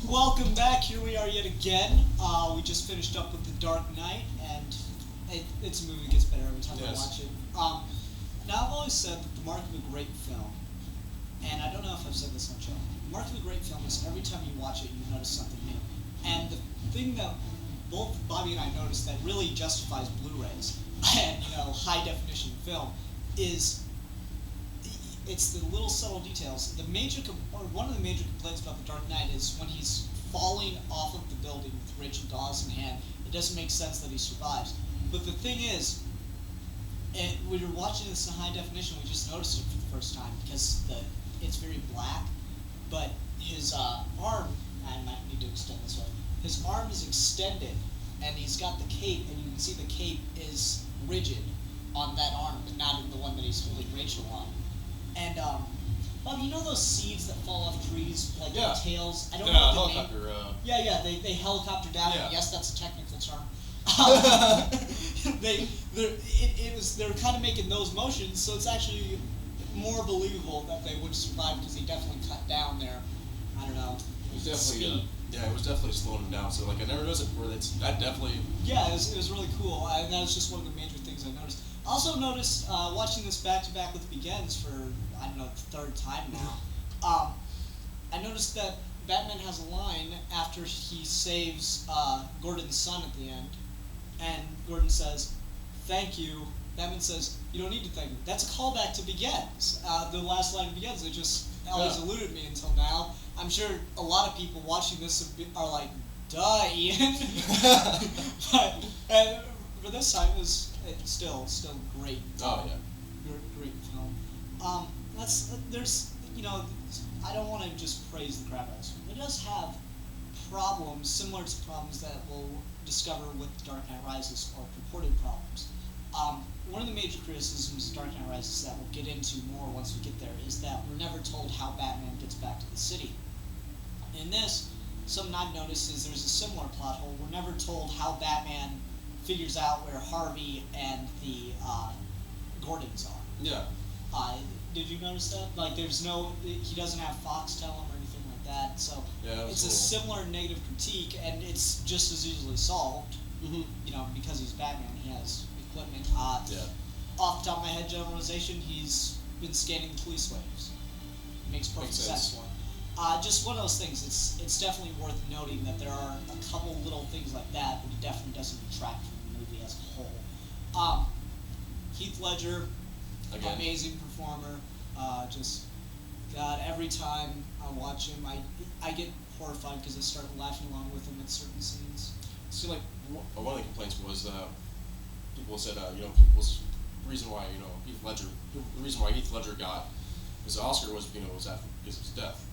Welcome back. Here we are yet again. We just finished up with The Dark Knight, and it's a movie that gets better every time I watch it. Now, I've always said that the mark of a great film, and I don't know if I've said this on the show, the mark of a great film is every time you watch it, you notice something new. And the thing that both Bobby and I noticed that really justifies Blu-rays and high definition film is it's the little subtle details. One of the major complaints about The Dark Knight is when he's falling off of the building with Rachel Dawes in hand, it doesn't make sense that he survives. But the thing is, when you're watching this in high definition, we just noticed it for the first time because it's very black, but his arm, I might need to extend this way, his arm is extended, and he's got the cape, and you can see the cape is rigid on that arm, but not in the one that he's holding Rachel on. And, Bob, you know those seeds that fall off trees, like their tails? I don't know what the helicopter. Yeah, they helicopter down. Yeah. Yes, that's a technical term. They're kind of making those motions, so it's actually more believable that they would survive because he definitely cut down their, I don't know, It was definitely, speed. it was definitely slowing him down. So I never noticed it before. That definitely. Yeah, it was really cool, and that was just one of the major things I noticed. I also noticed, watching this back-to-back with Begins for, I don't know, the third time now, I noticed that Batman has a line after he saves Gordon's son at the end, and Gordon says, "Thank you." Batman says, "You don't need to thank me." That's a callback to Begins. The last line of Begins, it just always eluded me until now. I'm sure a lot of people watching this are like, "Duh, Ian." But for this time, it was still great. Oh yeah. Great film. There's I don't want to just praise the crap out of this film. It does have problems similar to problems that we'll discover with Dark Knight Rises, or purported problems. One of the major criticisms of Dark Knight Rises that we'll get into more once we get there is that we're never told how Batman gets back to the city. In this, something I've noticed is there's a similar plot hole. We're never told how Batman figures out where Harvey and the Gordons are. Yeah. Did you notice that? Like, he doesn't have Fox tell him or anything like that. So it's a similar negative critique, and it's just as easily solved. Mm-hmm. Because he's Batman, he has equipment. Yeah. Off the top of my head, generalization, he's been scanning the police waves. Makes perfect sense for him. Just one of those things. It's definitely worth noting that there are a couple little things like that, but it definitely doesn't detract from the movie as a whole. Heath Ledger, amazing performer. God, every time I watch him, I get horrified because I start laughing along with him at certain scenes. See, like one of the complaints was people said people's reason why the reason why Heath Ledger got his Oscar was because of his death,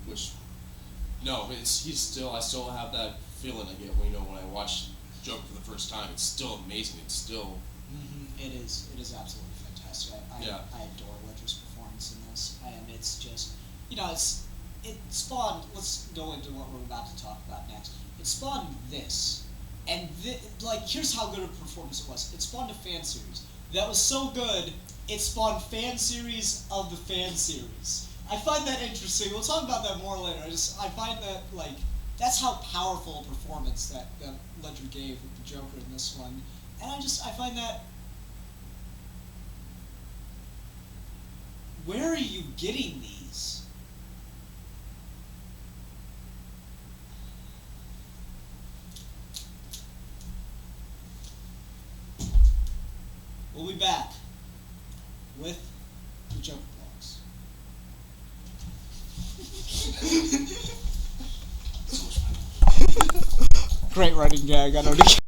which I still have that feeling I get when I watch Joker for the first time. It's still amazing. It's still. It is absolutely fantastic. I adore Ledger's performance in this, and it's just it spawned. Let's go into what we're about to talk about next. It spawned this. And here's how good a performance it was. It spawned a fan series that was so good, it spawned fan series of the fan series. I find that interesting. We'll talk about that more later. I find that that's how powerful a performance that Ledger gave with the Joker in this one. And I find that. Where are you getting these? We'll be back with the Joker vlogs. Great writing gag. I don't